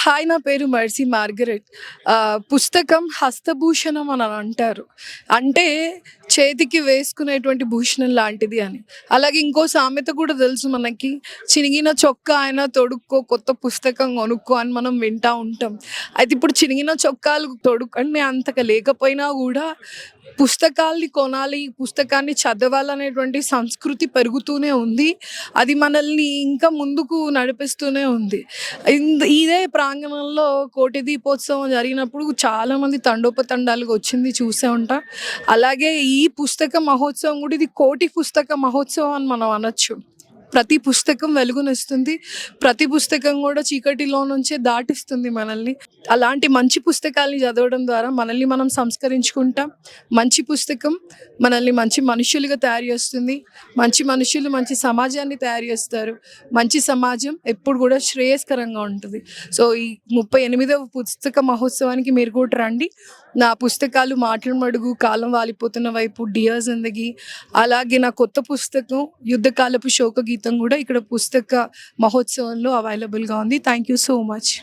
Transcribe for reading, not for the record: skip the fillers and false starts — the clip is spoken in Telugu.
హాయ్, నా పేరు మర్సీ మార్గరెట్. పుస్తకం హస్తభూషణం అని అంటారు. అంటే చేతికి వేసుకునేటువంటి భూషణం లాంటిది అని. అలాగే ఇంకో సామెత కూడా తెలుసు మనకి. చినిగిన చొక్కా అయినా తొడుక్కో, కొత్త పుస్తకం కొనుక్కో అని మనం వింటా ఉంటాం. అయితే ఇప్పుడు చినిగిన చొక్కాలు తొడుక్కనే అంతగా లేకపోయినా కూడా పుస్తకాల్ని కొనాలి, పుస్తకాన్ని చదవాలనేటువంటి సంస్కృతి పెరుగుతూనే ఉంది. అది మనల్ని ఇంకా ముందుకు నడిపిస్తూనే ఉంది. ఇదే ప్రాంగణంలో కోటి దీపోత్సవం జరిగినప్పుడు చాలామంది తండోపతండాలుగా వచ్చింది చూసే ఉంటాం. అలాగే ఈ పుస్తక మహోత్సవం కూడా ఇది కోటి పుస్తక మహోత్సవం అని మనం అనొచ్చు. ప్రతి పుస్తకం వెలుగునిస్తుంది. ప్రతి పుస్తకం కూడా చీకటిలో నుంచే దాటిస్తుంది మనల్ని. అలాంటి మంచి పుస్తకాల్ని చదవడం ద్వారా మనల్ని మనం సంస్కరించుకుంటాం. మంచి పుస్తకం మనల్ని మంచి మనుషులుగా తయారు చేస్తుంది. మంచి మనుషులు మంచి సమాజాన్ని తయారు చేస్తారు. మంచి సమాజం ఎప్పుడు కూడా శ్రేయస్కరంగా ఉంటుంది. సో ఈ 38వ పుస్తక మహోత్సవానికి మీరు కూడా రండి. నా పుస్తకాలు మాటల మడుగు, కాలం వాలిపోతున్న వైపు, డియర్ జిందగీ, అలాగే నా కొత్త పుస్తకం యుద్ధకాలపు శోక గీతం కూడా ఇక్కడ పుస్తక మహోత్సవంలో అవైలబుల్గా ఉంది. Thank you so much.